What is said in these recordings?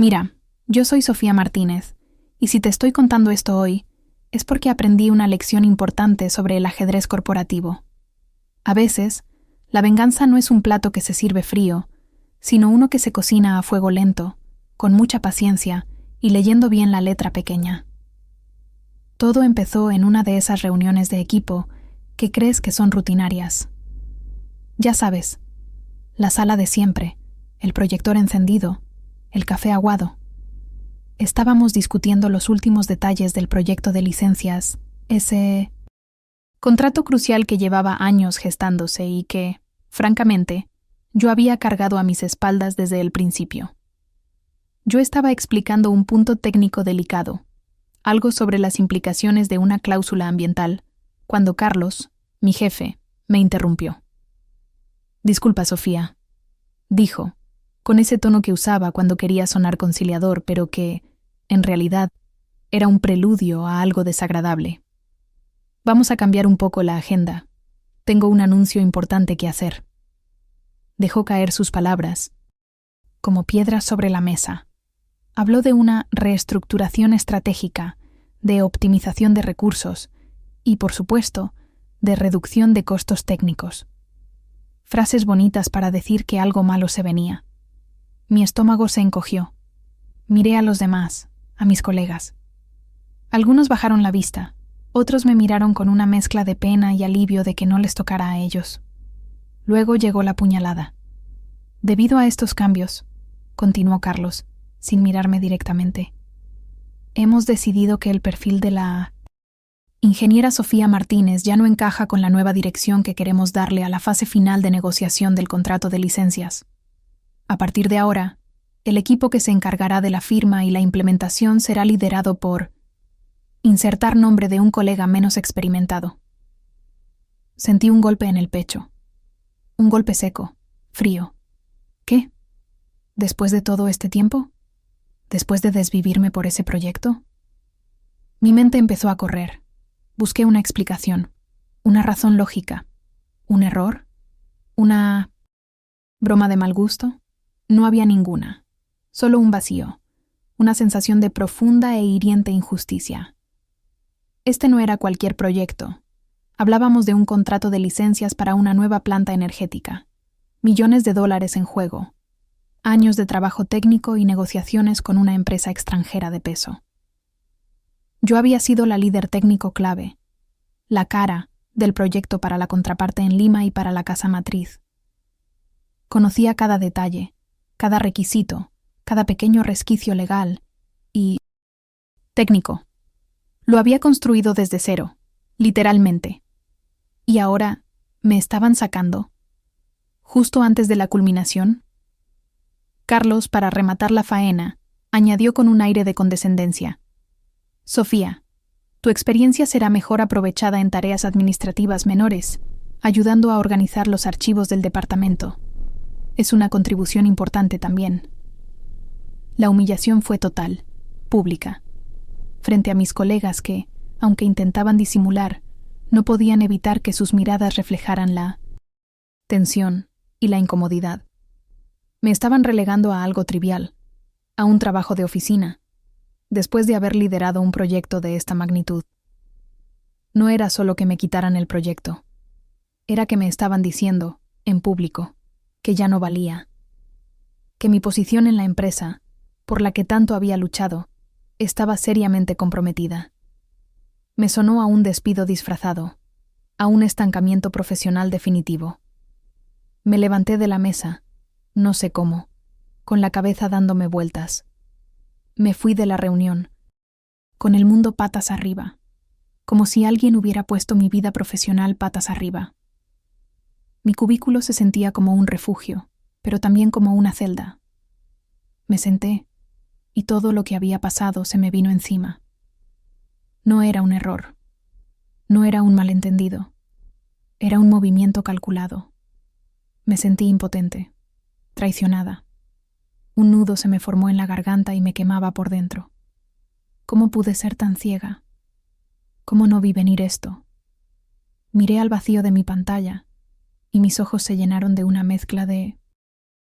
Mira, yo soy Sofía Martínez, y si te estoy contando esto hoy, es porque aprendí una lección importante sobre el ajedrez corporativo. A veces, la venganza no es un plato que se sirve frío, sino uno que se cocina a fuego lento, con mucha paciencia y leyendo bien la letra pequeña. Todo empezó en una de esas reuniones de equipo que crees que son rutinarias. Ya sabes, la sala de siempre, el proyector encendido, el café aguado. Estábamos discutiendo los últimos detalles del proyecto de licencias, ese contrato crucial que llevaba años gestándose y que, francamente, yo había cargado a mis espaldas desde el principio. Yo estaba explicando un punto técnico delicado, algo sobre las implicaciones de una cláusula ambiental, cuando Carlos, mi jefe, me interrumpió. «Disculpa, Sofía», dijo, con ese tono que usaba cuando quería sonar conciliador, pero que, en realidad, era un preludio a algo desagradable. «Vamos a cambiar un poco la agenda. Tengo un anuncio importante que hacer». Dejó caer sus palabras, como piedras sobre la mesa. Habló de una reestructuración estratégica, de optimización de recursos y, por supuesto, de reducción de costos técnicos. Frases bonitas para decir que algo malo se venía. Mi estómago se encogió. Miré a los demás, a mis colegas. Algunos bajaron la vista, otros me miraron con una mezcla de pena y alivio de que no les tocara a ellos. Luego llegó la puñalada. «Debido a estos cambios», continuó Carlos, sin mirarme directamente, «hemos decidido que el perfil de la ingeniera Sofía Martínez ya no encaja con la nueva dirección que queremos darle a la fase final de negociación del contrato de licencias. A partir de ahora, el equipo que se encargará de la firma y la implementación será liderado por insertar nombre de un colega menos experimentado». Sentí un golpe en el pecho. Un golpe seco, frío. ¿Qué? ¿Después de todo este tiempo? ¿Después de desvivirme por ese proyecto? Mi mente empezó a correr. Busqué una explicación, una razón lógica. ¿Un error? ¿Una broma de mal gusto? No había ninguna. Solo un vacío, una sensación de profunda e hiriente injusticia. Este no era cualquier proyecto. Hablábamos de un contrato de licencias para una nueva planta energética. Millones de dólares en juego. Años de trabajo técnico y negociaciones con una empresa extranjera de peso. Yo había sido la líder técnico clave, la cara del proyecto para la contraparte en Lima y para la casa matriz. Conocía cada detalle, cada requisito, cada pequeño resquicio legal y técnico. Lo había construido desde cero, literalmente. Y ahora me estaban sacando, justo antes de la culminación. Carlos, para rematar la faena, añadió con un aire de condescendencia: «Sofía, tu experiencia será mejor aprovechada en tareas administrativas menores, ayudando a organizar los archivos del departamento. Es una contribución importante también». La humillación fue total, pública, frente a mis colegas que, aunque intentaban disimular, no podían evitar que sus miradas reflejaran la tensión y la incomodidad. Me estaban relegando a algo trivial, a un trabajo de oficina, después de haber liderado un proyecto de esta magnitud. No era solo que me quitaran el proyecto, era que me estaban diciendo, en público, que ya no valía, que mi posición en la empresa, por la que tanto había luchado, estaba seriamente comprometida. Me sonó a un despido disfrazado, a un estancamiento profesional definitivo. Me levanté de la mesa, no sé cómo, con la cabeza dándome vueltas. Me fui de la reunión, con el mundo patas arriba, como si alguien hubiera puesto mi vida profesional patas arriba. Mi cubículo se sentía como un refugio, pero también como una celda. Me senté, y todo lo que había pasado se me vino encima. No era un error, no era un malentendido, era un movimiento calculado. Me sentí impotente, traicionada. Un nudo se me formó en la garganta y me quemaba por dentro. ¿Cómo pude ser tan ciega? ¿Cómo no vi venir esto? Miré al vacío de mi pantalla y mis ojos se llenaron de una mezcla de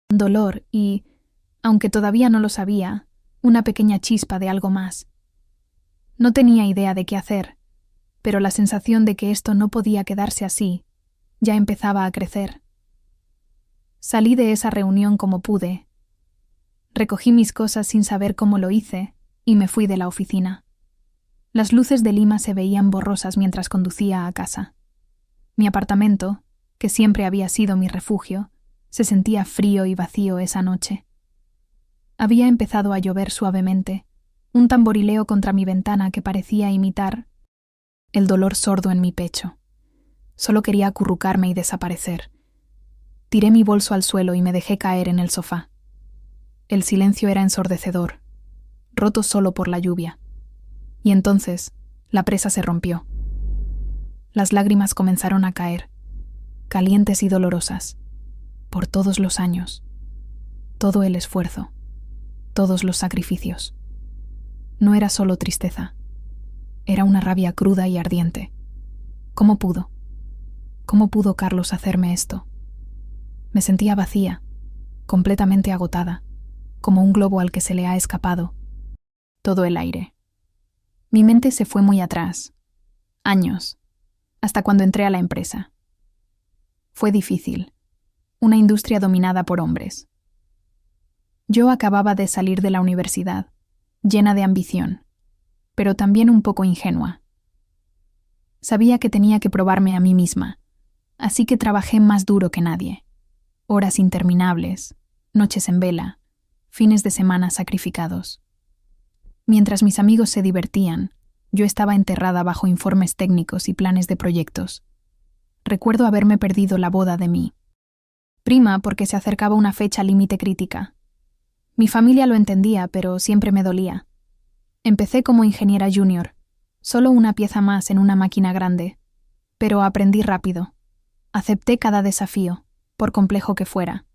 dolor y, aunque todavía no lo sabía, una pequeña chispa de algo más. No tenía idea de qué hacer, pero la sensación de que esto no podía quedarse así ya empezaba a crecer. Salí de esa reunión como pude. Recogí mis cosas sin saber cómo lo hice y me fui de la oficina. Las luces de Lima se veían borrosas mientras conducía a casa. Mi apartamento, que siempre había sido mi refugio, se sentía frío y vacío esa noche. Había empezado a llover suavemente, un tamborileo contra mi ventana que parecía imitar el dolor sordo en mi pecho. Solo quería acurrucarme y desaparecer. Tiré mi bolso al suelo y me dejé caer en el sofá. El silencio era ensordecedor, roto solo por la lluvia. Y entonces, la presa se rompió. Las lágrimas comenzaron a caer, calientes y dolorosas, por todos los años, todo el esfuerzo, todos los sacrificios. No era solo tristeza, era una rabia cruda y ardiente. ¿Cómo pudo? ¿Cómo pudo Carlos hacerme esto? Me sentía vacía, completamente agotada, como un globo al que se le ha escapado todo el aire. Mi mente se fue muy atrás, años, hasta cuando entré a la empresa. Fue difícil, una industria dominada por hombres. Yo acababa de salir de la universidad, llena de ambición, pero también un poco ingenua. Sabía que tenía que probarme a mí misma, así que trabajé más duro que nadie. Horas interminables, noches en vela, fines de semana sacrificados. Mientras mis amigos se divertían, yo estaba enterrada bajo informes técnicos y planes de proyectos. Recuerdo haberme perdido la boda de mi prima porque se acercaba una fecha límite crítica. Mi familia lo entendía, pero siempre me dolía. Empecé como ingeniera junior, solo una pieza más en una máquina grande, pero aprendí rápido. Acepté cada desafío, por complejo que fuera.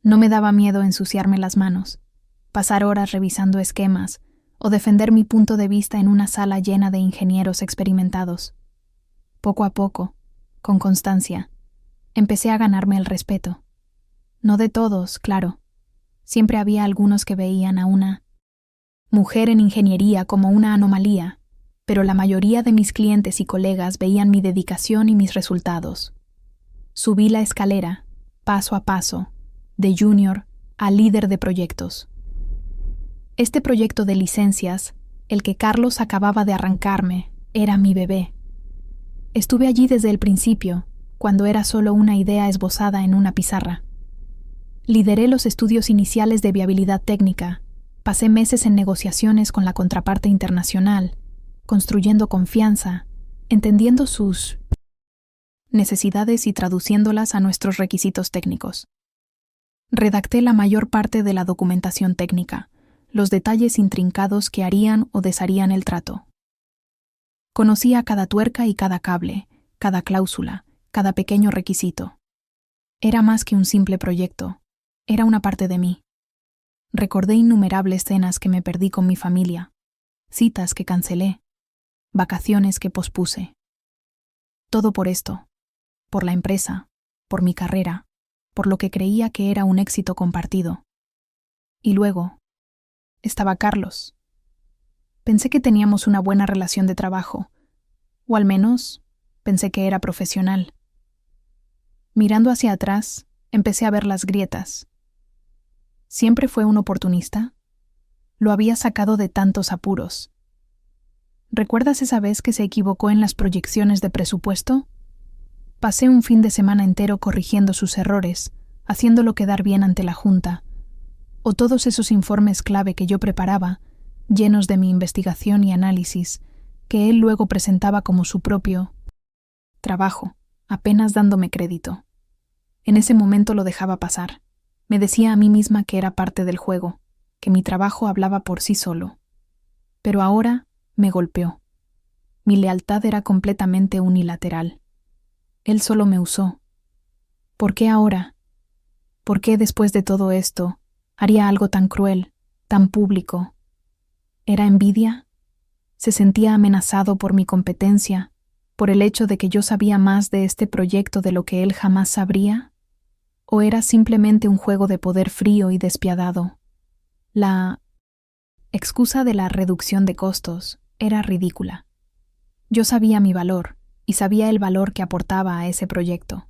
No me daba miedo ensuciarme las manos, pasar horas revisando esquemas o defender mi punto de vista en una sala llena de ingenieros experimentados. Poco a poco, con constancia, empecé a ganarme el respeto. No de todos, claro. Siempre había algunos que veían a una mujer en ingeniería como una anomalía, pero la mayoría de mis clientes y colegas veían mi dedicación y mis resultados. Subí la escalera, paso a paso, de junior a líder de proyectos. Este proyecto de licencias, el que Carlos acababa de arrancarme, era mi bebé. Estuve allí desde el principio, cuando era solo una idea esbozada en una pizarra. Lideré los estudios iniciales de viabilidad técnica, pasé meses en negociaciones con la contraparte internacional, construyendo confianza, entendiendo sus necesidades y traduciéndolas a nuestros requisitos técnicos. Redacté la mayor parte de la documentación técnica, los detalles intrincados que harían o desharían el trato. Conocía cada tuerca y cada cable, cada cláusula, cada pequeño requisito. Era más que un simple proyecto, era una parte de mí. Recordé innumerables cenas que me perdí con mi familia, citas que cancelé, vacaciones que pospuse. Todo por esto, por la empresa, por mi carrera, por lo que creía que era un éxito compartido. Y luego, estaba Carlos. Pensé que teníamos una buena relación de trabajo, o al menos pensé que era profesional. Mirando hacia atrás, empecé a ver las grietas. ¿Siempre fue un oportunista? Lo había sacado de tantos apuros. ¿Recuerdas esa vez que se equivocó en las proyecciones de presupuesto? Pasé un fin de semana entero corrigiendo sus errores, haciéndolo quedar bien ante la junta, o todos esos informes clave que yo preparaba, llenos de mi investigación y análisis, que él luego presentaba como su propio trabajo, apenas dándome crédito. En ese momento lo dejaba pasar. Me decía a mí misma que era parte del juego, que mi trabajo hablaba por sí solo. Pero ahora me golpeó. Mi lealtad era completamente unilateral. Él solo me usó. ¿Por qué ahora? ¿Por qué después de todo esto haría algo tan cruel, tan público? ¿Era envidia? ¿Se sentía amenazado por mi competencia, por el hecho de que yo sabía más de este proyecto de lo que él jamás sabría? ¿O era simplemente un juego de poder frío y despiadado? La excusa de la reducción de costos era ridícula. Yo sabía mi valor y sabía el valor que aportaba a ese proyecto.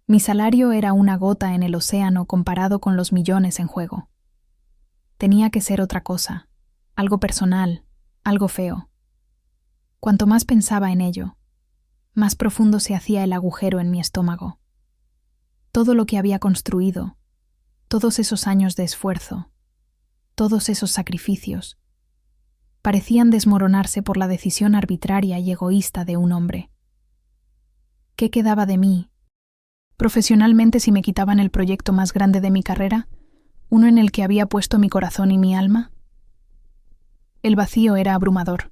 Mi salario era una gota en el océano comparado con los millones en juego. Tenía que ser otra cosa, algo personal, algo feo. Cuanto más pensaba en ello, más profundo se hacía el agujero en mi estómago. Todo lo que había construido, todos esos años de esfuerzo, todos esos sacrificios, parecían desmoronarse por la decisión arbitraria y egoísta de un hombre. ¿Qué quedaba de mí profesionalmente si me quitaban el proyecto más grande de mi carrera, uno en el que había puesto mi corazón y mi alma? El vacío era abrumador.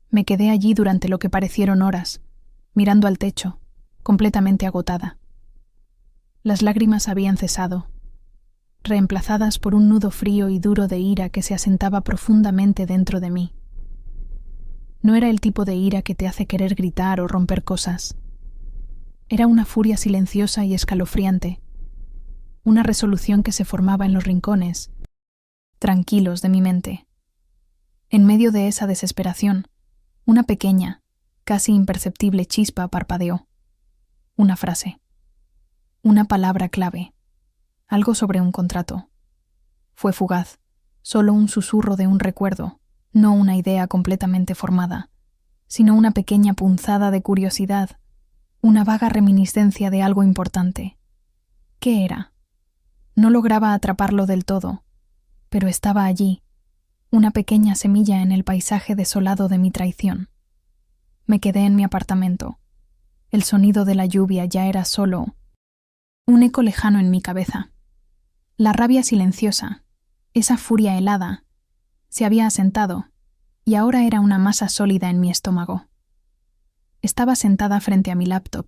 Me quedé allí durante lo que parecieron horas, mirando al techo, completamente agotada. Las lágrimas habían cesado, reemplazadas por un nudo frío y duro de ira que se asentaba profundamente dentro de mí. No era el tipo de ira que te hace querer gritar o romper cosas. Era una furia silenciosa y escalofriante, una resolución que se formaba en los rincones, tranquilos de mi mente. En medio de esa desesperación, una pequeña, casi imperceptible chispa parpadeó. Una frase. Una palabra clave. Algo sobre un contrato. Fue fugaz, solo un susurro de un recuerdo, no una idea completamente formada, sino una pequeña punzada de curiosidad, una vaga reminiscencia de algo importante. ¿Qué era? No lograba atraparlo del todo, pero estaba allí, una pequeña semilla en el paisaje desolado de mi traición. Me quedé en mi apartamento. El sonido de la lluvia ya era solo un eco lejano en mi cabeza. La rabia silenciosa, esa furia helada, se había asentado, y ahora era una masa sólida en mi estómago. Estaba sentada frente a mi laptop,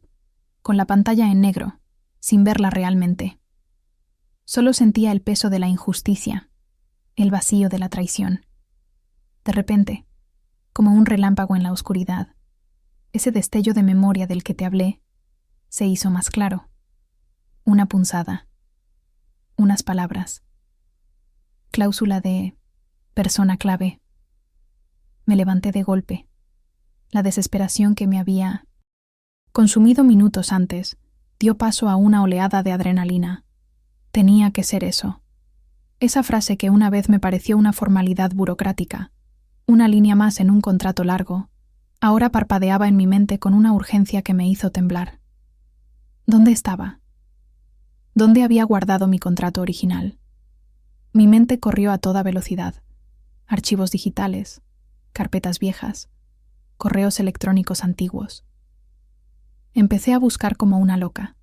con la pantalla en negro, sin verla realmente. Solo sentía el peso de la injusticia, el vacío de la traición. De repente, como un relámpago en la oscuridad, ese destello de memoria del que te hablé se hizo más claro. Una punzada. Unas palabras. Cláusula de persona clave. Me levanté de golpe. La desesperación que me había consumido minutos antes dio paso a una oleada de adrenalina. Tenía que ser eso. Esa frase que una vez me pareció una formalidad burocrática, una línea más en un contrato largo, ahora parpadeaba en mi mente con una urgencia que me hizo temblar. ¿Dónde estaba? ¿Dónde había guardado mi contrato original? Mi mente corrió a toda velocidad. Archivos digitales, carpetas viejas, correos electrónicos antiguos. Empecé a buscar como una loca.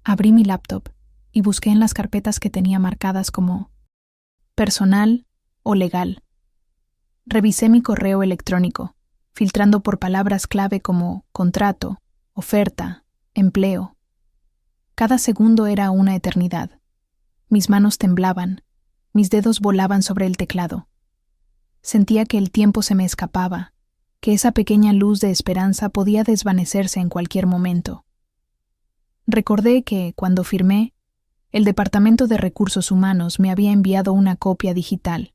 Abrí mi laptop y busqué en las carpetas que tenía marcadas como personal o legal. Revisé mi correo electrónico, filtrando por palabras clave como contrato, oferta, empleo. Cada segundo era una eternidad. Mis manos temblaban, mis dedos volaban sobre el teclado. Sentía que el tiempo se me escapaba, que esa pequeña luz de esperanza podía desvanecerse en cualquier momento. Recordé que, cuando firmé, el Departamento de Recursos Humanos me había enviado una copia digital.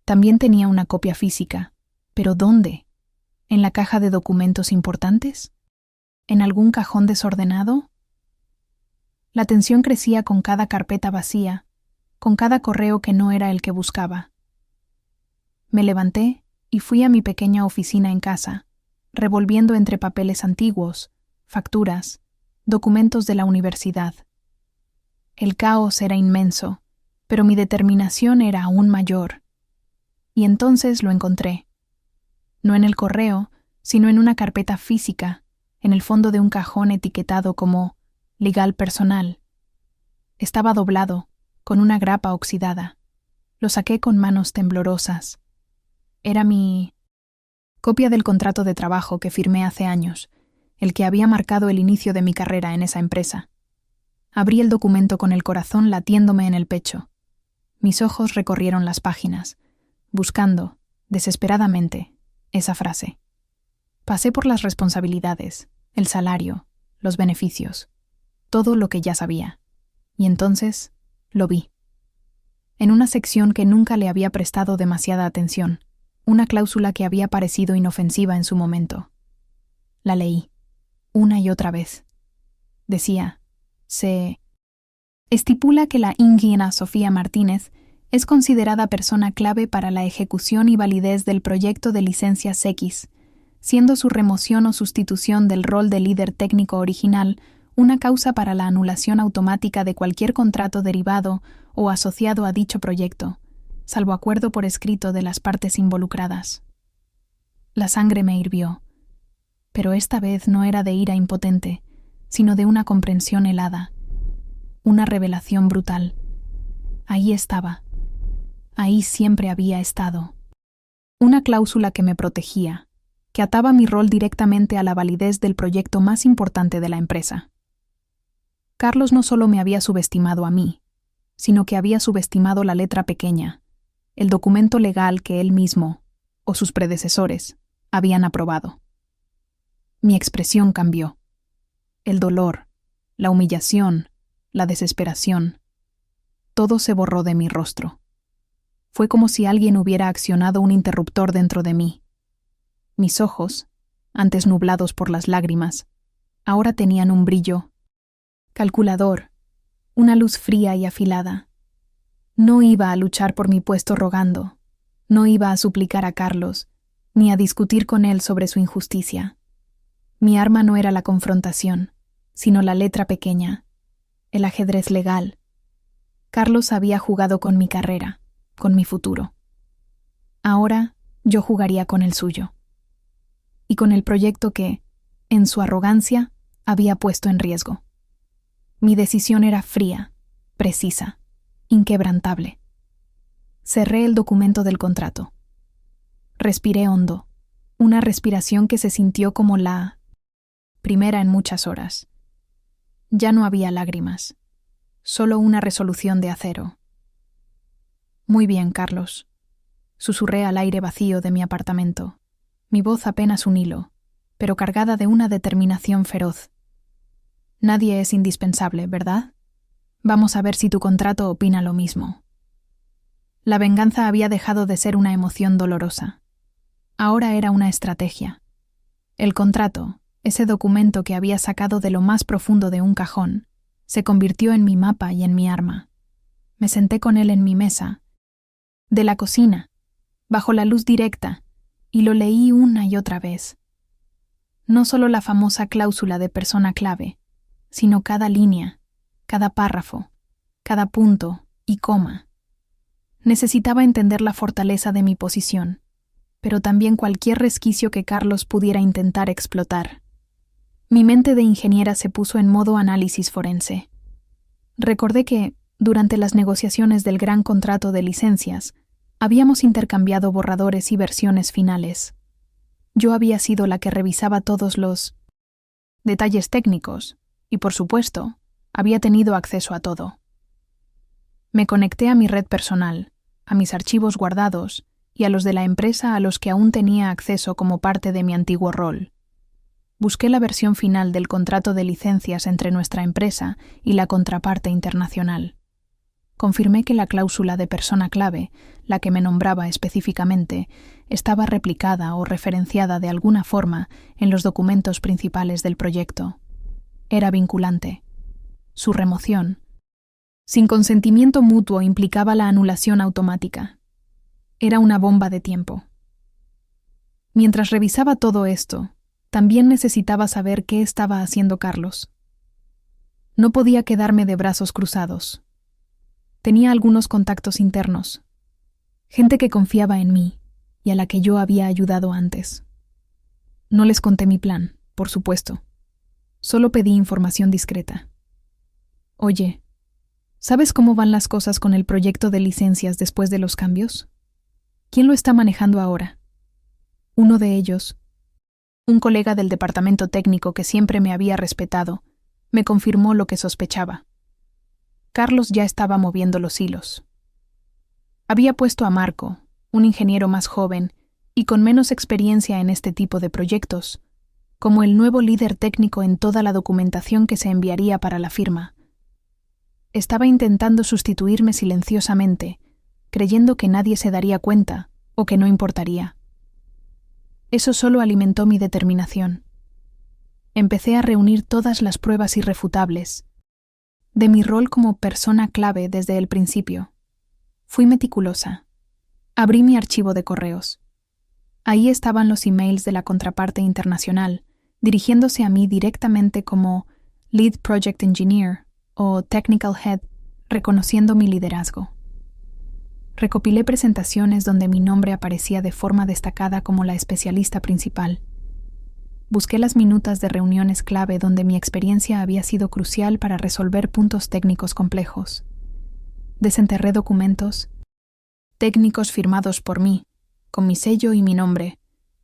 También tenía una copia física, pero ¿dónde? ¿En la caja de documentos importantes? ¿En algún cajón desordenado? La tensión crecía con cada carpeta vacía, con cada correo que no era el que buscaba. Me levanté y fui a mi pequeña oficina en casa, revolviendo entre papeles antiguos, facturas, documentos de la universidad. El caos era inmenso, pero mi determinación era aún mayor. Y entonces lo encontré. No en el correo, sino en una carpeta física, en el fondo de un cajón etiquetado como legal personal. Estaba doblado, con una grapa oxidada. Lo saqué con manos temblorosas. Era mi copia del contrato de trabajo que firmé hace años, el que había marcado el inicio de mi carrera en esa empresa. Abrí el documento con el corazón latiéndome en el pecho. Mis ojos recorrieron las páginas, buscando, desesperadamente, esa frase. Pasé por las responsabilidades, el salario, los beneficios, todo lo que ya sabía. Y entonces lo vi. en una sección que nunca le había prestado demasiada atención, una cláusula que había parecido inofensiva en su momento. La leí, una y otra vez. Decía, se estipula que la ingeniera Sofía Martínez es considerada persona clave para la ejecución y validez del proyecto de licencias X, siendo su remoción o sustitución del rol de líder técnico original una causa para la anulación automática de cualquier contrato derivado o asociado a dicho proyecto, salvo acuerdo por escrito de las partes involucradas. La sangre me hirvió, pero esta vez no era de ira impotente, sino de una comprensión helada, una revelación brutal. Ahí estaba. Ahí siempre había estado. Una cláusula que me protegía, que ataba mi rol directamente a la validez del proyecto más importante de la empresa. Carlos no solo me había subestimado a mí, sino que había subestimado la letra pequeña, el documento legal que él mismo, o sus predecesores, habían aprobado. Mi expresión cambió. El dolor, la humillación, la desesperación, todo se borró de mi rostro. Fue como si alguien hubiera accionado un interruptor dentro de mí. Mis ojos, antes nublados por las lágrimas, ahora tenían un brillo calculador, una luz fría y afilada. No iba a luchar por mi puesto rogando, no iba a suplicar a Carlos, ni a discutir con él sobre su injusticia. Mi arma no era la confrontación, sino la letra pequeña, el ajedrez legal. Carlos había jugado con mi carrera, con mi futuro. Ahora yo jugaría con el suyo. Y con el proyecto que, en su arrogancia, había puesto en riesgo. Mi decisión era fría, precisa, inquebrantable. Cerré el documento del contrato. Respiré hondo, una respiración que se sintió como la primera en muchas horas. Ya no había lágrimas, solo una resolución de acero. Muy bien, Carlos, susurré al aire vacío de mi apartamento, mi voz apenas un hilo, pero cargada de una determinación feroz. Nadie es indispensable, ¿verdad? Vamos a ver si tu contrato opina lo mismo. La venganza había dejado de ser una emoción dolorosa. Ahora era una estrategia. El contrato, ese documento que había sacado de lo más profundo de un cajón, se convirtió en mi mapa y en mi arma. Me senté con él en mi mesa, de la cocina, bajo la luz directa, y lo leí una y otra vez. No solo la famosa cláusula de persona clave, sino cada línea, cada párrafo, cada punto y coma. Necesitaba entender la fortaleza de mi posición, pero también cualquier resquicio que Carlos pudiera intentar explotar. Mi mente de ingeniera se puso en modo análisis forense. Recordé que, durante las negociaciones del gran contrato de licencias, habíamos intercambiado borradores y versiones finales. Yo había sido la que revisaba todos los detalles técnicos y, por supuesto, había tenido acceso a todo. Me conecté a mi red personal, a mis archivos guardados y a los de la empresa a los que aún tenía acceso como parte de mi antiguo rol. Busqué la versión final del contrato de licencias entre nuestra empresa y la contraparte internacional. Confirmé que la cláusula de persona clave, la que me nombraba específicamente, estaba replicada o referenciada de alguna forma en los documentos principales del proyecto. Era vinculante. Su remoción, sin consentimiento mutuo, implicaba la anulación automática. Era una bomba de tiempo. Mientras revisaba todo esto, también necesitaba saber qué estaba haciendo Carlos. No podía quedarme de brazos cruzados. Tenía algunos contactos internos, gente que confiaba en mí y a la que yo había ayudado antes. No les conté mi plan, por supuesto. Solo pedí información discreta. Oye, ¿sabes cómo van las cosas con el proyecto de licencias después de los cambios? ¿Quién lo está manejando ahora? Uno de ellos, un colega del departamento técnico que siempre me había respetado, me confirmó lo que sospechaba. Carlos ya estaba moviendo los hilos. Había puesto a Marco, un ingeniero más joven y con menos experiencia en este tipo de proyectos, como el nuevo líder técnico en toda la documentación que se enviaría para la firma. Estaba intentando sustituirme silenciosamente, creyendo que nadie se daría cuenta o que no importaría. Eso solo alimentó mi determinación. Empecé a reunir todas las pruebas irrefutables de mi rol como persona clave desde el principio. Fui meticulosa. Abrí mi archivo de correos. Ahí estaban los emails de la contraparte internacional, dirigiéndose a mí directamente como Lead Project Engineer o Technical Head, reconociendo mi liderazgo. Recopilé presentaciones donde mi nombre aparecía de forma destacada como la especialista principal. Busqué las minutas de reuniones clave donde mi experiencia había sido crucial para resolver puntos técnicos complejos. Desenterré documentos técnicos firmados por mí, con mi sello y mi nombre,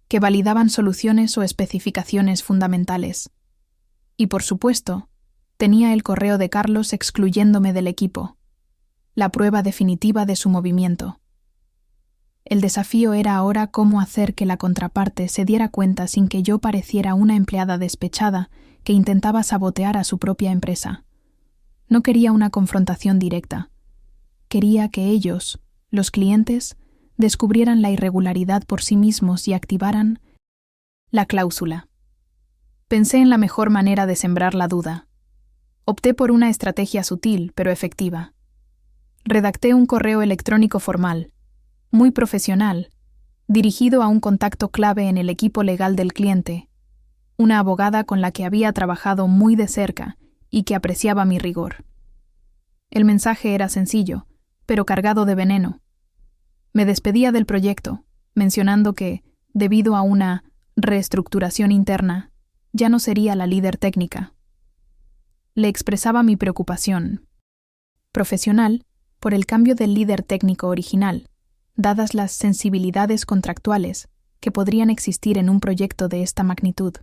que validaban soluciones o especificaciones fundamentales. Y por supuesto, tenía el correo de Carlos excluyéndome del equipo, la prueba definitiva de su movimiento. El desafío era ahora cómo hacer que la contraparte se diera cuenta sin que yo pareciera una empleada despechada que intentaba sabotear a su propia empresa. No quería una confrontación directa. Quería que ellos, los clientes, descubrieran la irregularidad por sí mismos y activaran la cláusula. Pensé en la mejor manera de sembrar la duda. Opté por una estrategia sutil pero efectiva. Redacté un correo electrónico formal, muy profesional, dirigido a un contacto clave en el equipo legal del cliente, una abogada con la que había trabajado muy de cerca y que apreciaba mi rigor. El mensaje era sencillo, pero cargado de veneno. Me despedía del proyecto, mencionando que, debido a una reestructuración interna, ya no sería la líder técnica. Le expresaba mi preocupación profesional por el cambio del líder técnico original, dadas las sensibilidades contractuales que podrían existir en un proyecto de esta magnitud.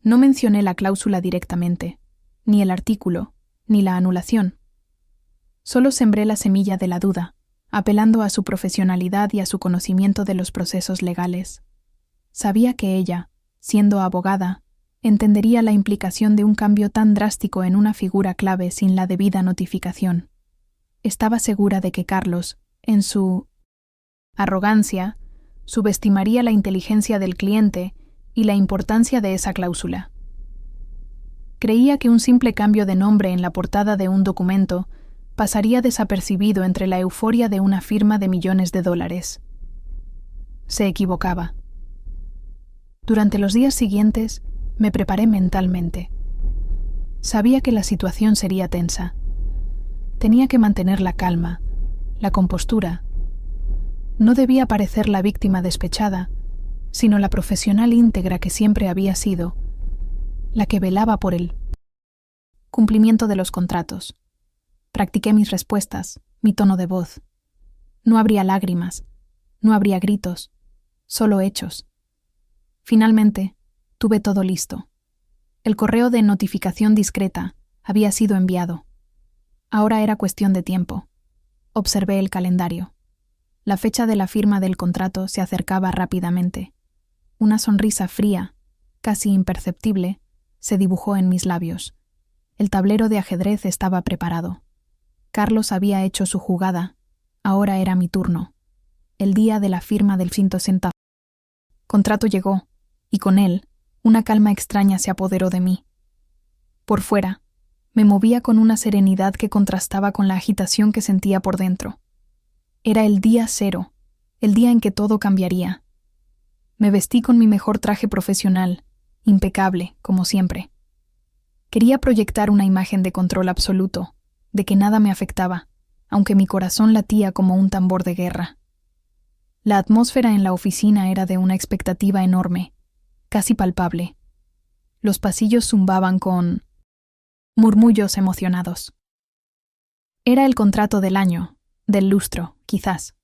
No mencioné la cláusula directamente, ni el artículo, ni la anulación. Solo sembré la semilla de la duda, apelando a su profesionalidad y a su conocimiento de los procesos legales. Sabía que ella, siendo abogada, entendería la implicación de un cambio tan drástico en una figura clave sin la debida notificación. Estaba segura de que Carlos, en su arrogancia, subestimaría la inteligencia del cliente y la importancia de esa cláusula. Creía que un simple cambio de nombre en la portada de un documento pasaría desapercibido entre la euforia de una firma de millones de dólares. Se equivocaba. Durante los días siguientes, me preparé mentalmente. Sabía que la situación sería tensa. Tenía que mantener la calma, la compostura. No debía parecer la víctima despechada, sino la profesional íntegra que siempre había sido, la que velaba por el cumplimiento de los contratos. Practiqué mis respuestas, mi tono de voz. No habría lágrimas, no habría gritos, solo hechos. Finalmente, tuve todo listo. El correo de notificación discreta había sido enviado. Ahora era cuestión de tiempo. Observé el calendario. La fecha de la firma del contrato se acercaba rápidamente. Una sonrisa fría, casi imperceptible, se dibujó en mis labios. El tablero de ajedrez estaba preparado. Carlos había hecho su jugada. Ahora era mi turno. El día de la firma del 160. Contrato llegó, y con él, una calma extraña se apoderó de mí. Por fuera, me movía con una serenidad que contrastaba con la agitación que sentía por dentro. Era el día cero, el día en que todo cambiaría. Me vestí con mi mejor traje profesional, impecable, como siempre. Quería proyectar una imagen de control absoluto, de que nada me afectaba, aunque mi corazón latía como un tambor de guerra. La atmósfera en la oficina era de una expectativa enorme, casi palpable. Los pasillos zumbaban con murmullos emocionados. Era el contrato del año, del lustro, quizás.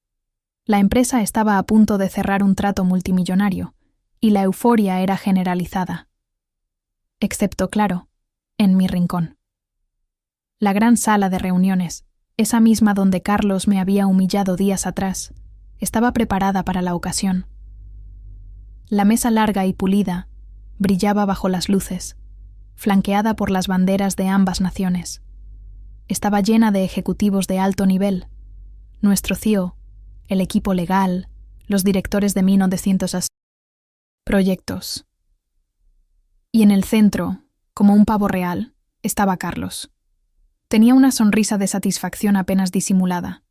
La empresa estaba a punto de cerrar un trato multimillonario, y la euforia era generalizada. Excepto, claro, en mi rincón. La gran sala de reuniones, esa misma donde Carlos me había humillado días atrás, estaba preparada para la ocasión. La mesa larga y pulida brillaba bajo las luces, flanqueada por las banderas de ambas naciones. Estaba llena de ejecutivos de alto nivel, nuestro CEO, el equipo legal, los directores de 1900 proyectos. Y en el centro, como un pavo real, estaba Carlos. Tenía una sonrisa de satisfacción apenas disimulada,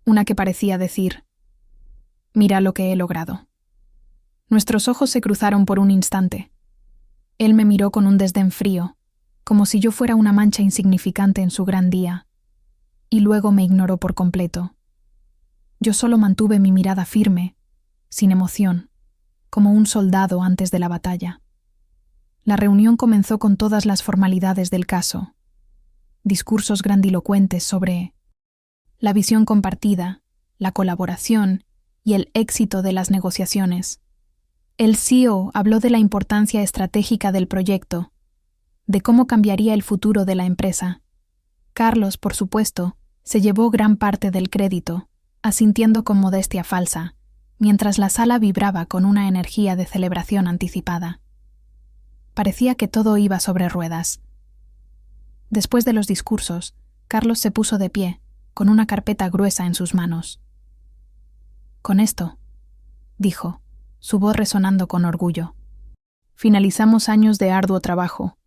una que parecía decir: «Mira lo que he logrado». Nuestros ojos se cruzaron por un instante. Él me miró con un desdén frío, como si yo fuera una mancha insignificante en su gran día, y luego me ignoró por completo. Yo solo mantuve mi mirada firme, sin emoción, como un soldado antes de la batalla. La reunión comenzó con todas las formalidades del caso. Discursos grandilocuentes sobre la visión compartida, la colaboración y el éxito de las negociaciones. El CEO habló de la importancia estratégica del proyecto, de cómo cambiaría el futuro de la empresa. Carlos, por supuesto, se llevó gran parte del crédito, asintiendo con modestia falsa, mientras la sala vibraba con una energía de celebración anticipada. Parecía que todo iba sobre ruedas. Después de los discursos, Carlos se puso de pie, con una carpeta gruesa en sus manos. «Con esto», dijo, su voz resonando con orgullo, «finalizamos años de arduo trabajo.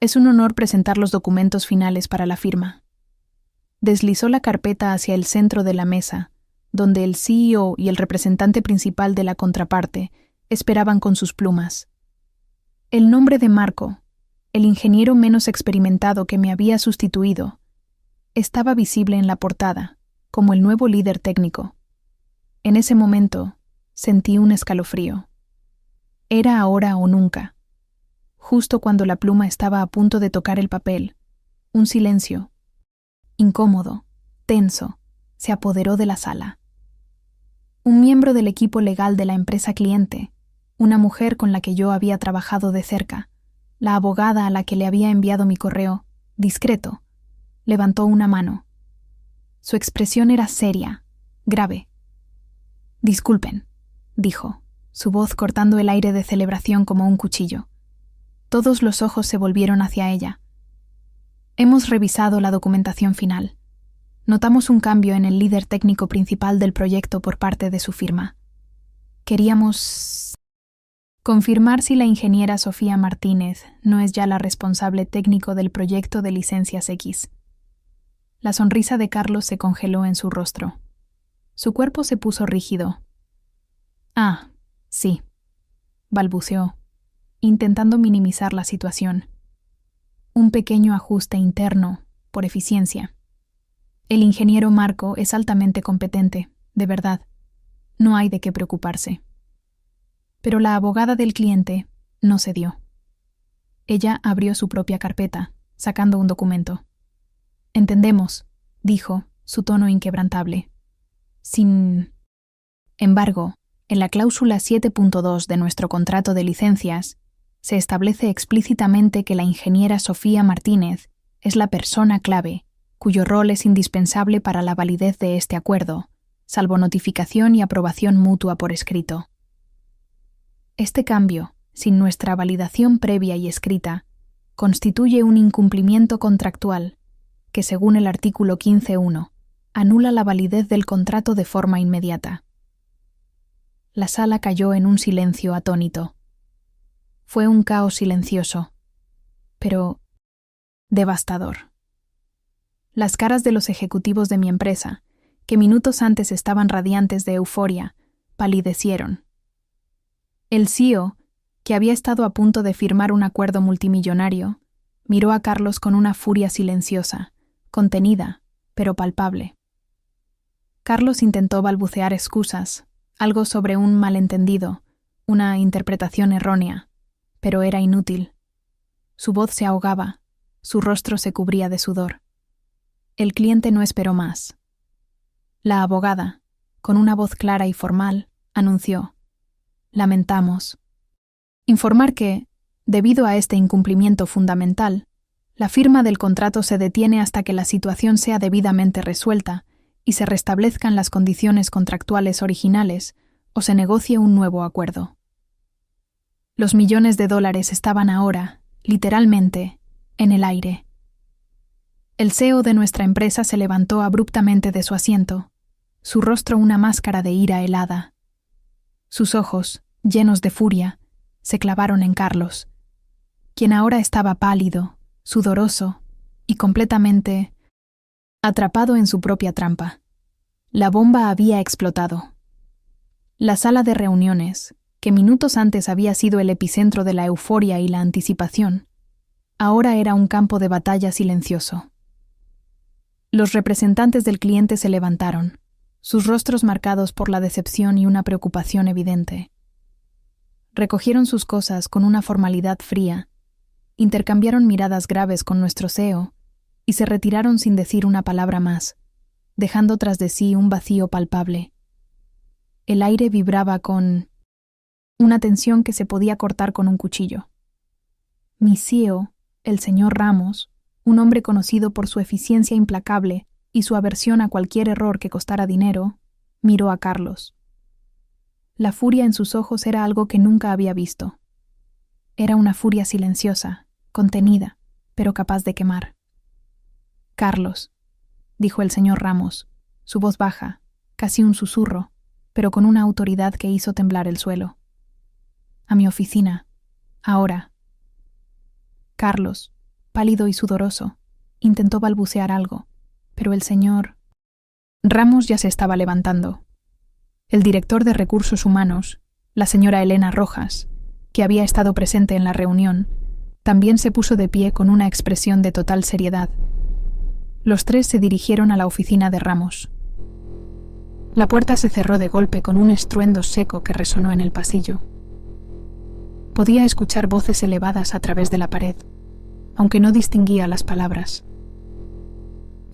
Es un honor presentar los documentos finales para la firma». Deslizó la carpeta hacia el centro de la mesa, donde el CEO y el representante principal de la contraparte esperaban con sus plumas. El nombre de Marco, el ingeniero menos experimentado que me había sustituido, estaba visible en la portada, como el nuevo líder técnico. En ese momento, sentí un escalofrío. Era ahora o nunca. Justo cuando la pluma estaba a punto de tocar el papel, un silencio, incómodo, tenso, se apoderó de la sala. Un miembro del equipo legal de la empresa cliente, una mujer con la que yo había trabajado de cerca, la abogada a la que le había enviado mi correo, discreto, levantó una mano. Su expresión era seria, grave. «Disculpen», dijo, su voz cortando el aire de celebración como un cuchillo. Todos los ojos se volvieron hacia ella. «Hemos revisado la documentación final. Notamos un cambio en el líder técnico principal del proyecto por parte de su firma. Queríamos confirmar si la ingeniera Sofía Martínez no es ya la responsable técnico del proyecto de licencias X». La sonrisa de Carlos se congeló en su rostro. Su cuerpo se puso rígido. «Ah, sí», balbuceó, intentando minimizar la situación. «Un pequeño ajuste interno, por eficiencia. El ingeniero Marco es altamente competente, de verdad. No hay de qué preocuparse». Pero la abogada del cliente no cedió. Ella abrió su propia carpeta, sacando un documento. «Entendemos», dijo, su tono inquebrantable. «Sin embargo, en la cláusula 7.2 de nuestro contrato de licencias, se establece explícitamente que la ingeniera Sofía Martínez es la persona clave, cuyo rol es indispensable para la validez de este acuerdo, salvo notificación y aprobación mutua por escrito. Este cambio, sin nuestra validación previa y escrita, constituye un incumplimiento contractual que, según el artículo 15.1, anula la validez del contrato de forma inmediata». La sala cayó en un silencio atónito. Fue un caos silencioso, pero devastador. Las caras de los ejecutivos de mi empresa, que minutos antes estaban radiantes de euforia, palidecieron. El CEO, que había estado a punto de firmar un acuerdo multimillonario, miró a Carlos con una furia silenciosa, contenida, pero palpable. Carlos intentó balbucear excusas, algo sobre un malentendido, una interpretación errónea, pero era inútil. Su voz se ahogaba, su rostro se cubría de sudor. El cliente no esperó más. La abogada, con una voz clara y formal, anunció: «Lamentamos informar que, debido a este incumplimiento fundamental, la firma del contrato se detiene hasta que la situación sea debidamente resuelta y se restablezcan las condiciones contractuales originales o se negocie un nuevo acuerdo». Los millones de dólares estaban ahora, literalmente, en el aire. El CEO de nuestra empresa se levantó abruptamente de su asiento, su rostro una máscara de ira helada. Sus ojos, llenos de furia, se clavaron en Carlos, quien ahora estaba pálido, sudoroso y completamente atrapado en su propia trampa. La bomba había explotado. La sala de reuniones, que minutos antes había sido el epicentro de la euforia y la anticipación, ahora era un campo de batalla silencioso. Los representantes del cliente se levantaron, sus rostros marcados por la decepción y una preocupación evidente. Recogieron sus cosas con una formalidad fría, intercambiaron miradas graves con nuestro CEO y se retiraron sin decir una palabra más, dejando tras de sí un vacío palpable. El aire vibraba con una tensión que se podía cortar con un cuchillo. Mi CEO, el señor Ramos, un hombre conocido por su eficiencia implacable y su aversión a cualquier error que costara dinero, miró a Carlos. La furia en sus ojos era algo que nunca había visto. Era una furia silenciosa, contenida, pero capaz de quemar. «Carlos», dijo el señor Ramos, su voz baja, casi un susurro, pero con una autoridad que hizo temblar el suelo. «A mi oficina. Ahora». Carlos, pálido y sudoroso, intentó balbucear algo, pero el señor Ramos ya se estaba levantando. El director de Recursos Humanos, la señora Elena Rojas, que había estado presente en la reunión, también se puso de pie con una expresión de total seriedad. Los tres se dirigieron a la oficina de Ramos. La puerta se cerró de golpe con un estruendo seco que resonó en el pasillo. Podía escuchar voces elevadas a través de la pared, aunque no distinguía las palabras.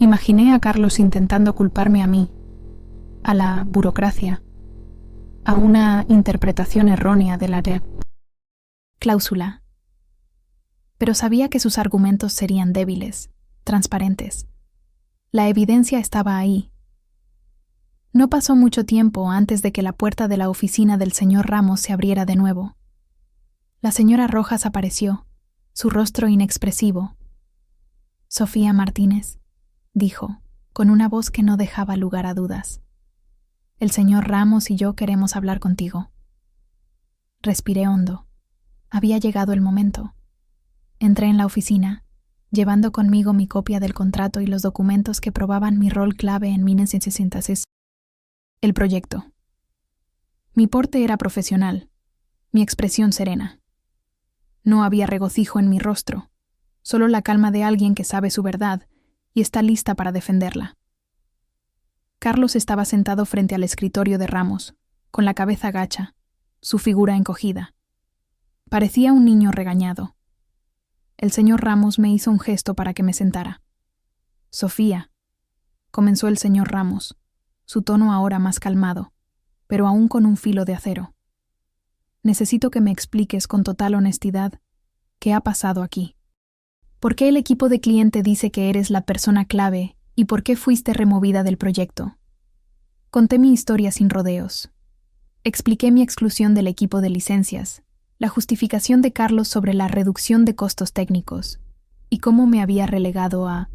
Imaginé a Carlos intentando culparme a mí, a la burocracia, a una interpretación errónea de la cláusula. Pero sabía que sus argumentos serían débiles, transparentes. La evidencia estaba ahí. No pasó mucho tiempo antes de que la puerta de la oficina del señor Ramos se abriera de nuevo. La señora Rojas apareció, su rostro inexpresivo. «Sofía Martínez», dijo, con una voz que no dejaba lugar a dudas. «El señor Ramos y yo queremos hablar contigo». Respiré hondo. Había llegado el momento. Entré en la oficina, llevando conmigo mi copia del contrato y los documentos que probaban mi rol clave en 1966. El proyecto. Mi porte era profesional, mi expresión serena. No había regocijo en mi rostro, solo la calma de alguien que sabe su verdad y está lista para defenderla. Carlos estaba sentado frente al escritorio de Ramos, con la cabeza gacha, su figura encogida. Parecía un niño regañado. El señor Ramos me hizo un gesto para que me sentara. «Sofía», comenzó el señor Ramos, su tono ahora más calmado, pero aún con un filo de acero. «Necesito que me expliques con total honestidad qué ha pasado aquí. ¿Por qué el equipo de cliente dice que eres la persona clave y por qué fuiste removida del proyecto?» Conté mi historia sin rodeos. Expliqué mi exclusión del equipo de licencias, la justificación de Carlos sobre la reducción de costos técnicos y cómo me había relegado a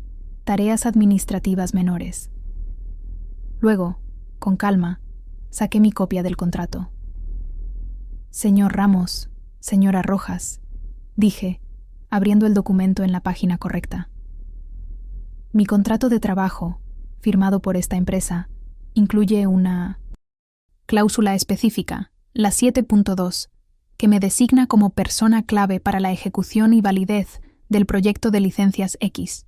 tareas administrativas menores. Luego, con calma, saqué mi copia del contrato. «Señor Ramos, señora Rojas», dije, abriendo el documento en la página correcta. «Mi contrato de trabajo, firmado por esta empresa, incluye una cláusula específica, la 7.2, que me designa como persona clave para la ejecución y validez del proyecto de licencias X.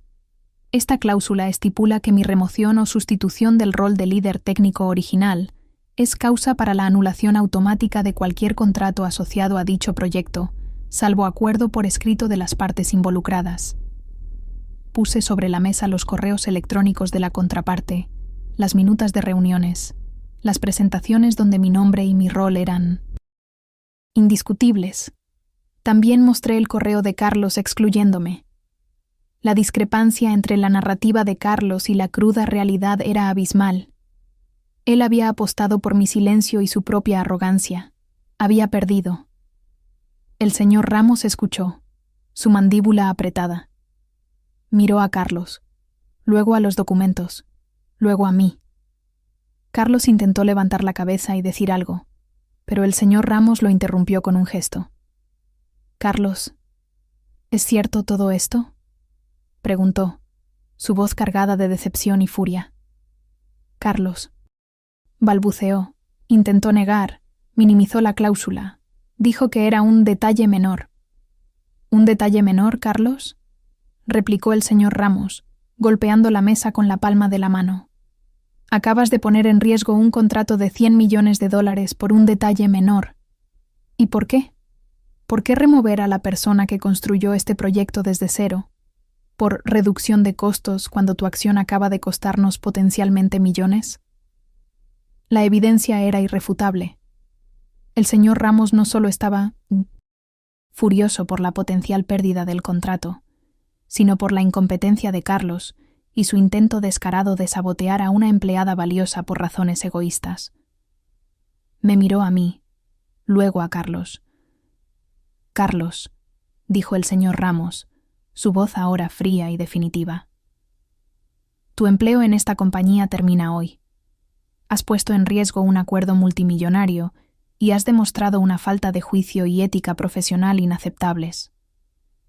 Esta cláusula estipula que mi remoción o sustitución del rol de líder técnico original es causa para la anulación automática de cualquier contrato asociado a dicho proyecto, salvo acuerdo por escrito de las partes involucradas». Puse sobre la mesa los correos electrónicos de la contraparte, las minutas de reuniones, las presentaciones donde mi nombre y mi rol eran indiscutibles. También mostré el correo de Carlos excluyéndome. La discrepancia entre la narrativa de Carlos y la cruda realidad era abismal. Él había apostado por mi silencio y su propia arrogancia. Había perdido. El señor Ramos escuchó, su mandíbula apretada. Miró a Carlos, luego a los documentos, luego a mí. Carlos intentó levantar la cabeza y decir algo, pero el señor Ramos lo interrumpió con un gesto. «Carlos, ¿es cierto todo esto?», preguntó, su voz cargada de decepción y furia. Carlos balbuceó, intentó negar, minimizó la cláusula, dijo que era un detalle menor. «¿Un detalle menor, Carlos?», replicó el señor Ramos, golpeando la mesa con la palma de la mano. «Acabas de poner en riesgo un contrato de $100 millones por un detalle menor. ¿Y por qué? ¿Por qué remover a la persona que construyó este proyecto desde cero? ¿Por reducción de costos cuando tu acción acaba de costarnos potencialmente millones?». La evidencia era irrefutable. El señor Ramos no solo estaba furioso por la potencial pérdida del contrato, sino por la incompetencia de Carlos y su intento descarado de sabotear a una empleada valiosa por razones egoístas. Me miró a mí, luego a Carlos. «Carlos», dijo el señor Ramos, su voz ahora fría y definitiva. «Tu empleo en esta compañía termina hoy. Has puesto en riesgo un acuerdo multimillonario y has demostrado una falta de juicio y ética profesional inaceptables.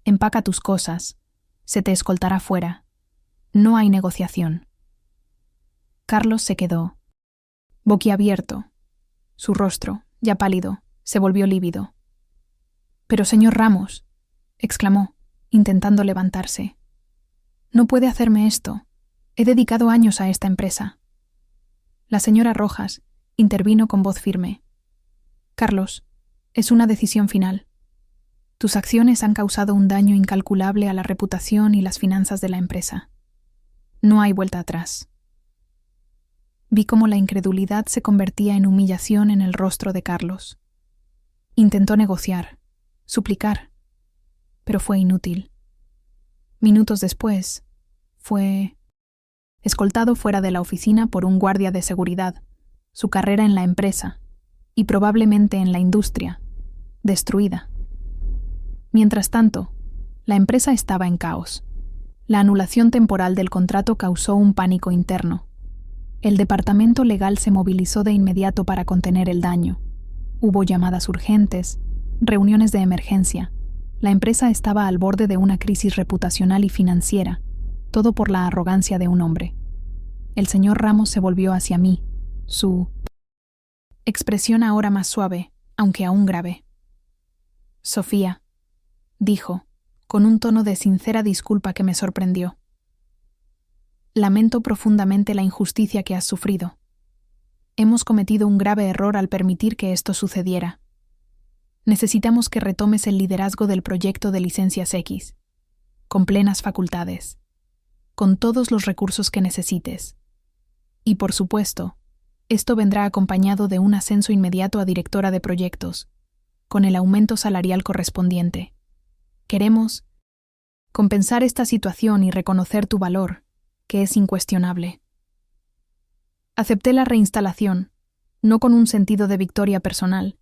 Empaca tus cosas. Se te escoltará fuera. No hay negociación». Carlos se quedó, boquiabierto. Su rostro, ya pálido, se volvió lívido. «Pero, señor Ramos», exclamó, intentando levantarse, «no puede hacerme esto. He dedicado años a esta empresa». La señora Rojas intervino con voz firme. «Carlos, es una decisión final. Tus acciones han causado un daño incalculable a la reputación y las finanzas de la empresa. No hay vuelta atrás». Vi cómo la incredulidad se convertía en humillación en el rostro de Carlos. Intentó negociar, suplicar, pero fue inútil. Minutos después, fue escoltado fuera de la oficina por un guardia de seguridad, su carrera en la empresa, y probablemente en la industria, destruida. Mientras tanto, la empresa estaba en caos. La anulación temporal del contrato causó un pánico interno. El departamento legal se movilizó de inmediato para contener el daño. Hubo llamadas urgentes, reuniones de emergencia. La empresa estaba al borde de una crisis reputacional y financiera, todo por la arrogancia de un hombre. El señor Ramos se volvió hacia mí, su expresión ahora más suave, aunque aún grave. «Sofía», dijo, con un tono de sincera disculpa que me sorprendió. «Lamento profundamente la injusticia que has sufrido. Hemos cometido un grave error al permitir que esto sucediera. Necesitamos que retomes el liderazgo del proyecto de Licencias X, con plenas facultades, con todos los recursos que necesites. Y por supuesto, esto vendrá acompañado de un ascenso inmediato a directora de proyectos, con el aumento salarial correspondiente. Queremos compensar esta situación y reconocer tu valor, que es incuestionable». Acepté la reinstalación, no con un sentido de victoria personal,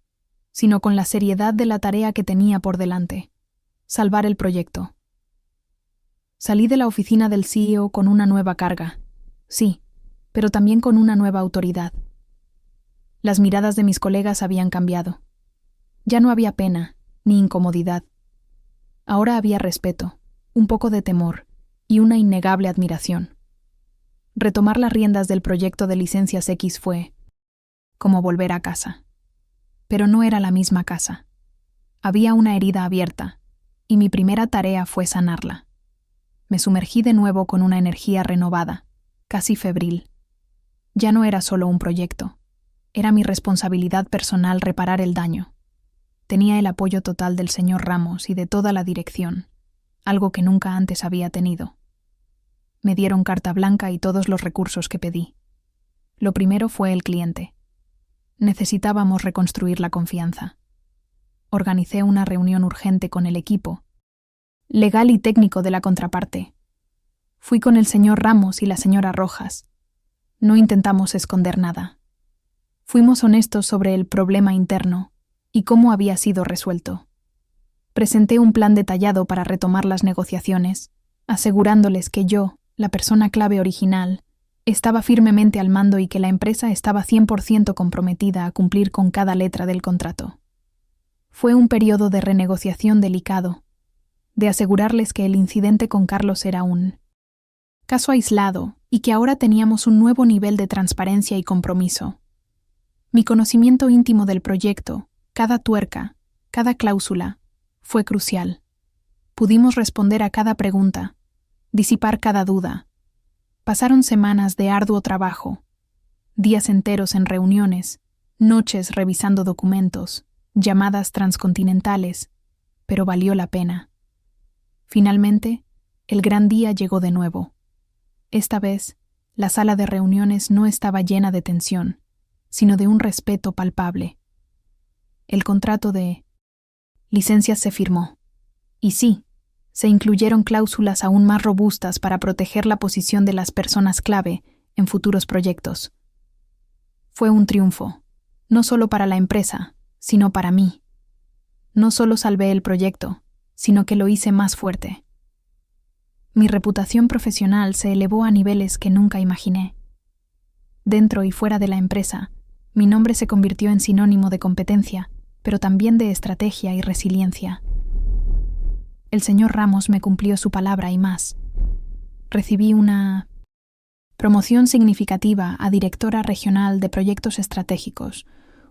sino con la seriedad de la tarea que tenía por delante: salvar el proyecto. Salí de la oficina del CEO con una nueva carga, sí, pero también con una nueva autoridad. Las miradas de mis colegas habían cambiado. Ya no había pena, ni incomodidad. Ahora había respeto, un poco de temor y una innegable admiración. Retomar las riendas del proyecto de Licencias X fue como volver a casa. Pero no era la misma casa. Había una herida abierta, y mi primera tarea fue sanarla. Me sumergí de nuevo con una energía renovada, casi febril. Ya no era solo un proyecto. Era mi responsabilidad personal reparar el daño. Tenía el apoyo total del señor Ramos y de toda la dirección, algo que nunca antes había tenido. Me dieron carta blanca y todos los recursos que pedí. Lo primero fue el cliente. Necesitábamos reconstruir la confianza. Organicé una reunión urgente con el equipo, legal y técnico de la contraparte. Fui con el señor Ramos y la señora Rojas. No intentamos esconder nada. Fuimos honestos sobre el problema interno y cómo había sido resuelto. Presenté un plan detallado para retomar las negociaciones, asegurándoles que yo, la persona clave original, estaba firmemente al mando y que la empresa estaba 100% comprometida a cumplir con cada letra del contrato. Fue un periodo de renegociación delicado, de asegurarles que el incidente con Carlos era un caso aislado y que ahora teníamos un nuevo nivel de transparencia y compromiso. Mi conocimiento íntimo del proyecto, cada tuerca, cada cláusula, fue crucial. Pudimos responder a cada pregunta, disipar cada duda. Pasaron semanas de arduo trabajo, días enteros en reuniones, noches revisando documentos, llamadas transcontinentales, pero valió la pena. Finalmente, el gran día llegó de nuevo. Esta vez, la sala de reuniones no estaba llena de tensión, sino de un respeto palpable. El contrato de licencias se firmó. Y sí, se incluyeron cláusulas aún más robustas para proteger la posición de las personas clave en futuros proyectos. Fue un triunfo, no solo para la empresa, sino para mí. No solo salvé el proyecto, sino que lo hice más fuerte. Mi reputación profesional se elevó a niveles que nunca imaginé. Dentro y fuera de la empresa, mi nombre se convirtió en sinónimo de competencia, pero también de estrategia y resiliencia. El señor Ramos me cumplió su palabra y más. Recibí una promoción significativa a directora regional de proyectos estratégicos,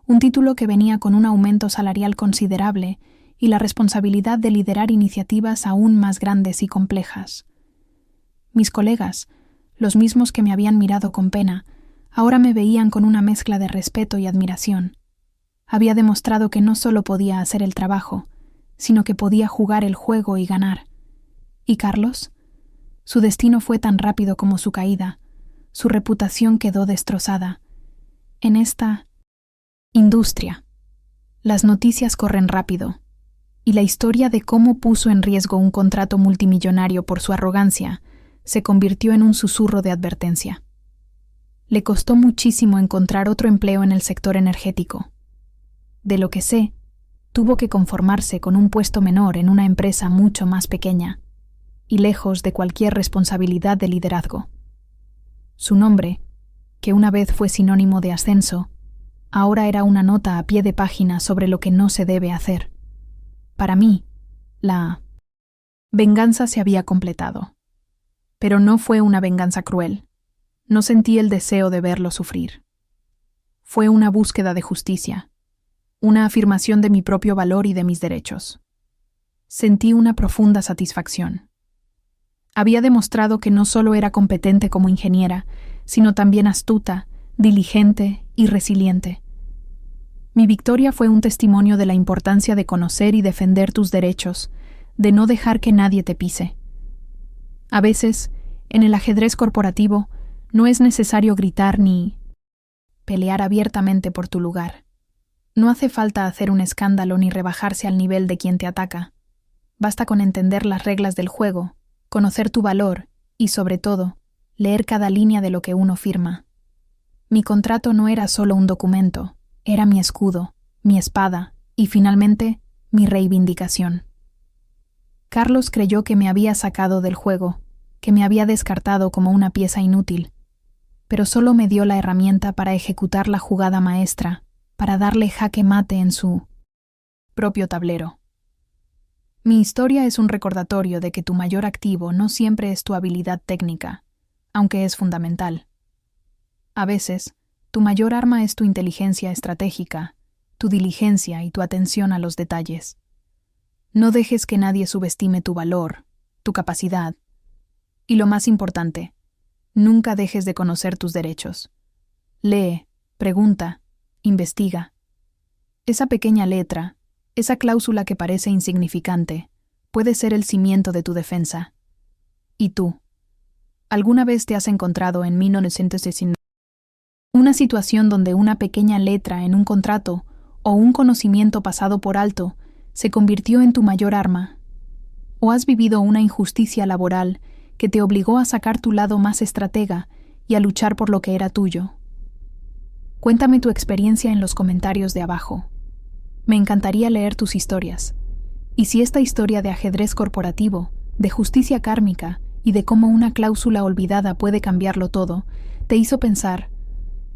un título que venía con un aumento salarial considerable y la responsabilidad de liderar iniciativas aún más grandes y complejas. Mis colegas, los mismos que me habían mirado con pena, ahora me veían con una mezcla de respeto y admiración. Había demostrado que no solo podía hacer el trabajo, sino que podía jugar el juego y ganar. ¿Y Carlos? Su destino fue tan rápido como su caída. Su reputación quedó destrozada. En esta industria, las noticias corren rápido, y la historia de cómo puso en riesgo un contrato multimillonario por su arrogancia se convirtió en un susurro de advertencia. Le costó muchísimo encontrar otro empleo en el sector energético. De lo que sé, tuvo que conformarse con un puesto menor en una empresa mucho más pequeña y lejos de cualquier responsabilidad de liderazgo. Su nombre, que una vez fue sinónimo de ascenso, ahora era una nota a pie de página sobre lo que no se debe hacer. Para mí, la venganza se había completado. Pero no fue una venganza cruel. No sentí el deseo de verlo sufrir. Fue una búsqueda de justicia, una afirmación de mi propio valor y de mis derechos. Sentí una profunda satisfacción. Había demostrado que no solo era competente como ingeniera, sino también astuta, diligente y resiliente. Mi victoria fue un testimonio de la importancia de conocer y defender tus derechos, de no dejar que nadie te pise. A veces, en el ajedrez corporativo, no es necesario gritar ni pelear abiertamente por tu lugar. No hace falta hacer un escándalo ni rebajarse al nivel de quien te ataca. Basta con entender las reglas del juego, conocer tu valor y, sobre todo, leer cada línea de lo que uno firma. Mi contrato no era solo un documento, era mi escudo, mi espada y, finalmente, mi reivindicación. Carlos creyó que me había sacado del juego, que me había descartado como una pieza inútil, pero solo me dio la herramienta para ejecutar la jugada maestra, para darle jaque mate en su propio tablero. Mi historia es un recordatorio de que tu mayor activo no siempre es tu habilidad técnica, aunque es fundamental. A veces, tu mayor arma es tu inteligencia estratégica, tu diligencia y tu atención a los detalles. No dejes que nadie subestime tu valor, tu capacidad. Y lo más importante, nunca dejes de conocer tus derechos. Lee, pregunta, investiga. Esa pequeña letra, esa cláusula que parece insignificante, puede ser el cimiento de tu defensa. ¿Y tú? ¿Alguna vez te has encontrado en 1919 una situación donde una pequeña letra en un contrato o un conocimiento pasado por alto se convirtió en tu mayor arma? ¿O has vivido una injusticia laboral que te obligó a sacar tu lado más estratega y a luchar por lo que era tuyo? Cuéntame tu experiencia en los comentarios de abajo. Me encantaría leer tus historias. Y si esta historia de ajedrez corporativo, de justicia kármica y de cómo una cláusula olvidada puede cambiarlo todo, te hizo pensar,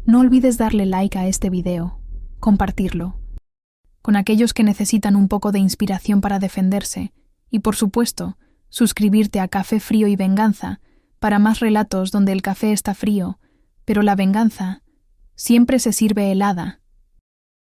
no olvides darle like a este video, compartirlo, con aquellos que necesitan un poco de inspiración para defenderse, y por supuesto, suscribirte a Café Frío y Venganza para más relatos donde el café está frío, pero la venganza siempre se sirve helada